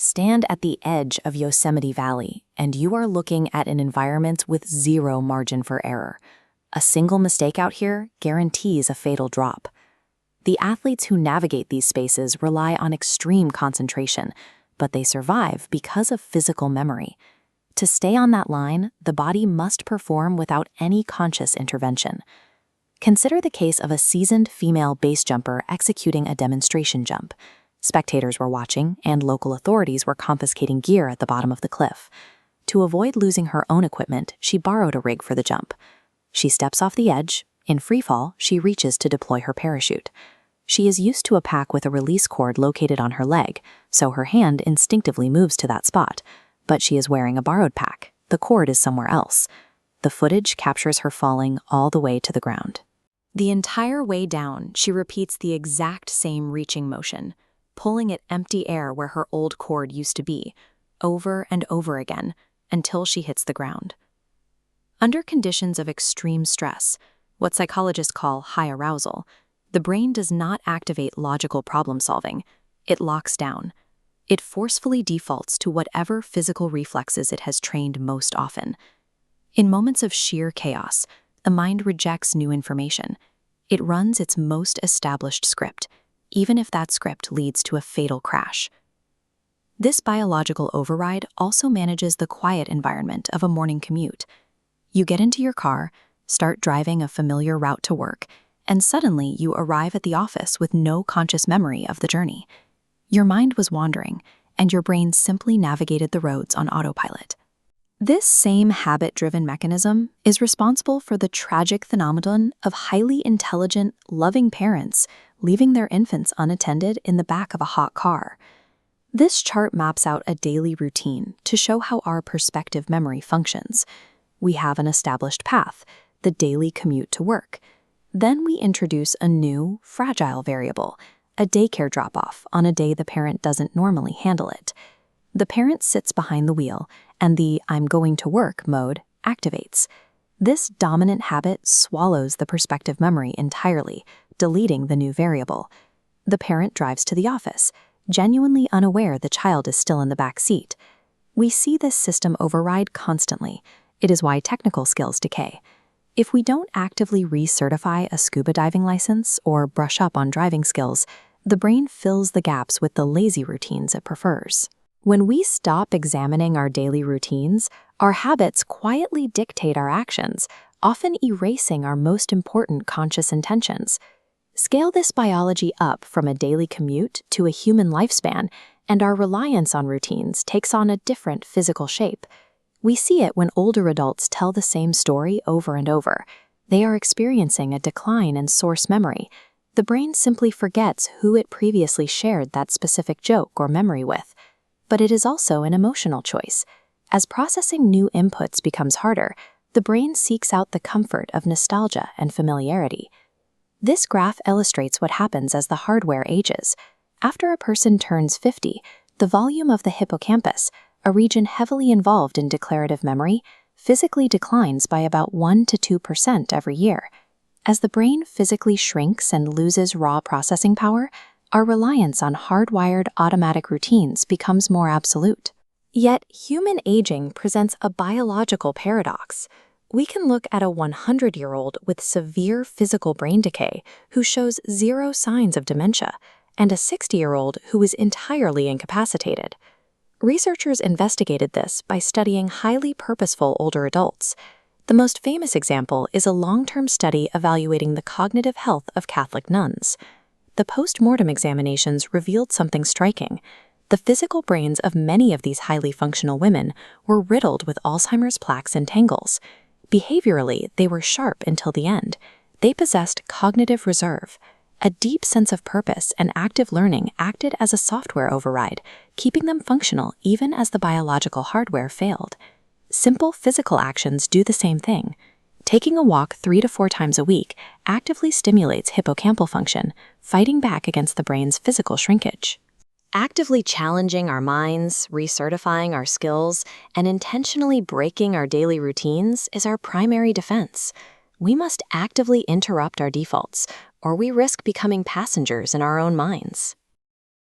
Stand at the edge of Yosemite Valley, and you are looking at an environment with zero margin for error. A single mistake out here guarantees a fatal drop. The athletes who navigate these spaces rely on extreme concentration, but they survive because of physical memory. To stay on that line, the body must perform without any conscious intervention. Consider the case of a seasoned female base jumper executing a demonstration jump. Spectators were watching, and local authorities were confiscating gear at the bottom of the cliff. To avoid losing her own equipment, she borrowed a rig for the jump. She steps off the edge. In freefall, she reaches to deploy her parachute. She is used to a pack with a release cord located on her leg, so her hand instinctively moves to that spot. But she is wearing a borrowed pack. The cord is somewhere else. The footage captures her falling all the way to the ground. The entire way down, she repeats the exact same reaching motion, pulling at empty air where her old cord used to be, over and over again, until she hits the ground. Under conditions of extreme stress, what psychologists call high arousal, the brain does not activate logical problem-solving. It locks down. It forcefully defaults to whatever physical reflexes it has trained most often. In moments of sheer chaos, the mind rejects new information. It runs its most established script, even if that script leads to a fatal crash. This biological override also manages the quiet environment of a morning commute. You get into your car, start driving a familiar route to work, and suddenly you arrive at the office with no conscious memory of the journey. Your mind was wandering, and your brain simply navigated the roads on autopilot. This same habit-driven mechanism is responsible for the tragic phenomenon of highly intelligent, loving parents leaving their infants unattended in the back of a hot car. This chart maps out a daily routine to show how our perspective memory functions. We have an established path, the daily commute to work. Then we introduce a new, fragile variable, a daycare drop-off on a day the parent doesn't normally handle it. The parent sits behind the wheel, and the "I'm going to work" mode activates. This dominant habit swallows the perspective memory entirely, deleting the new variable. The parent drives to the office, genuinely unaware the child is still in the back seat. We see this system override constantly. It is why technical skills decay. If we don't actively recertify a scuba diving license or brush up on driving skills, the brain fills the gaps with the lazy routines it prefers. When we stop examining our daily routines, our habits quietly dictate our actions, often erasing our most important conscious intentions. Scale this biology up from a daily commute to a human lifespan, and our reliance on routines takes on a different physical shape. We see it when older adults tell the same story over and over. They are experiencing a decline in source memory. The brain simply forgets who it previously shared that specific joke or memory with. But it is also an emotional choice. As processing new inputs becomes harder, the brain seeks out the comfort of nostalgia and familiarity. This graph illustrates what happens as the hardware ages. After a person turns 50, the volume of the hippocampus, a region heavily involved in declarative memory, physically declines by about 1 to 2% every year. As the brain physically shrinks and loses raw processing power, our reliance on hardwired automatic routines becomes more absolute. Yet, human aging presents a biological paradox. We can look at a 100-year-old with severe physical brain decay who shows zero signs of dementia, and a 60-year-old who is entirely incapacitated. Researchers investigated this by studying highly purposeful older adults. The most famous example is a long-term study evaluating the cognitive health of Catholic nuns. The post-mortem examinations revealed something striking. The physical brains of many of these highly functional women were riddled with Alzheimer's plaques and tangles. Behaviorally, they were sharp until the end. They possessed cognitive reserve. A deep sense of purpose and active learning acted as a software override, keeping them functional even as the biological hardware failed. Simple physical actions do the same thing. Taking a walk 3 to 4 times a week actively stimulates hippocampal function, fighting back against the brain's physical shrinkage. Actively challenging our minds, recertifying our skills, and intentionally breaking our daily routines is our primary defense. We must actively interrupt our defaults, or we risk becoming passengers in our own minds.